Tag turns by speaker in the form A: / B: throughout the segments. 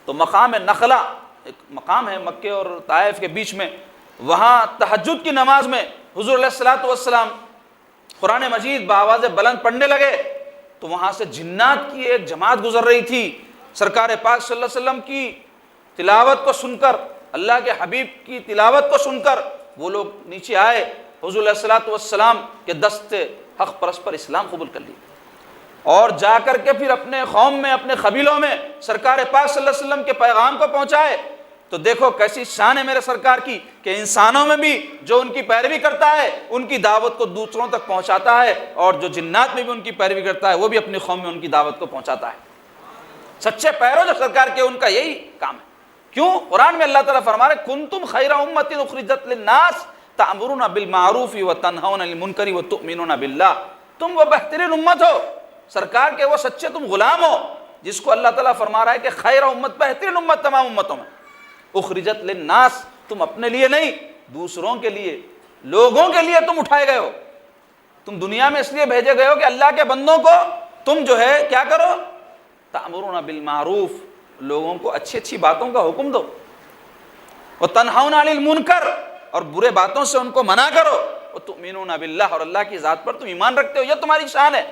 A: تو مقام نخلا ایک مقام ہے مکے اور طائف کے بیچ میں، وہاں تہجد کی نماز میں حضور علیہ الصلوۃ والسلام قرآن مجید بآواز بلند پڑھنے لگے تو وہاں سے جنات کی ایک جماعت گزر رہی تھی۔ سرکار پاک صلی اللہ علیہ وسلم کی تلاوت کو سن کر، اللہ کے حبیب کی تلاوت کو سن کر وہ لوگ نیچے آئے، حضور علیہ الصلوۃ والسلام کے دست حق پرست پر اسلام قبول کر لی، اور جا کر کے پھر اپنے قوم میں، اپنے قبیلوں میں سرکار پاک صلی اللہ علیہ وسلم کے پیغام کو پہنچائے۔ تو دیکھو کیسی شان ہے میرے سرکار کی کہ انسانوں میں بھی جو ان کی پیروی کرتا ہے ان کی دعوت کو دوسروں تک پہنچاتا ہے، اور جو جنات میں بھی ان کی پیروی کرتا ہے وہ بھی اپنی قوم میں ان کی دعوت کو پہنچاتا ہے۔ سچے پیرو جو سرکار کے، ان کا یہی کام ہے۔ کیوں؟ قرآن میں اللہ تعالیٰ فرما رہے کنتم خیر امۃ اخرجت للناس تأمرون بالمعروف وتنہون عن المنکر وتؤمنون باللہ، تم وہ بہترین امت ہو، سرکار کے وہ سچے تم غلام ہو جس کو اللہ تعالیٰ فرما رہا ہے کہ خیر امت، بہترین امت تمام امتوں میں، اخرجت للناس، تم اپنے لیے نہیں، دوسروں کے لیے، لوگوں کے لیے تم اٹھائے گئے ہو۔ تم دنیا میں اس لیے بھیجے گئے ہو کہ اللہ کے بندوں کو تم جو ہے کیا کرو، تأمرون بالمعروف، لوگوں کو اچھی اچھی باتوں کا حکم دو، وتنہون عن المنکر، اور برے باتوں سے ان کو منع کرو، وتؤمنون باللہ، اور اللہ کی ذات پر تم ایمان رکھتے ہو، یہ تمہاری شان ہے۔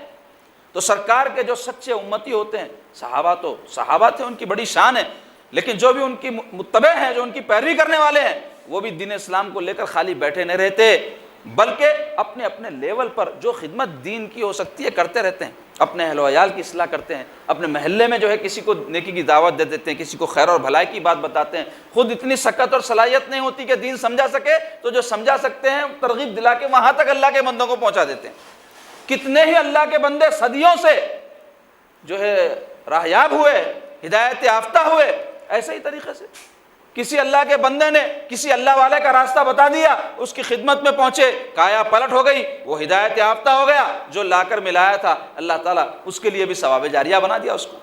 A: تو سرکار کے جو سچے امتی ہوتے ہیں، صحابہ تھے، ان کی بڑی شان ہے، لیکن جو بھی ان کی متبع ہیں، جو ان کی پیروی کرنے والے ہیں، وہ بھی دین اسلام کو لے کر خالی بیٹھے نہیں رہتے، بلکہ اپنے اپنے لیول پر جو خدمت دین کی ہو سکتی ہے کرتے رہتے ہیں، اپنے اہل و عیال کی اصلاح کرتے ہیں، اپنے محلے میں جو ہے کسی کو نیکی کی دعوت دے دیتے ہیں، کسی کو خیر اور بھلائی کی بات بتاتے ہیں۔ خود اتنی سکت اور صلاحیت نہیں ہوتی کہ دین سمجھا سکے، تو جو سمجھا سکتے ہیں ترغیب دلا کے وہاں تک اللہ کے بندوں کو پہنچا دیتے ہیں۔ کتنے ہی اللہ کے بندے صدیوں سے جو ہے راہیاب ہوئے، ہدایت یافتہ ہوئے، ایسے ہی طریقے سے کسی اللہ کے بندے نے کسی اللہ والے کا راستہ بتا دیا، اس کی خدمت میں پہنچے، کایا پلٹ ہو گئی، وہ ہدایت یافتہ ہو گیا، جو لا کر ملایا تھا اللہ تعالیٰ اس کے لیے بھی ثواب جاریہ بنا دیا اس کو۔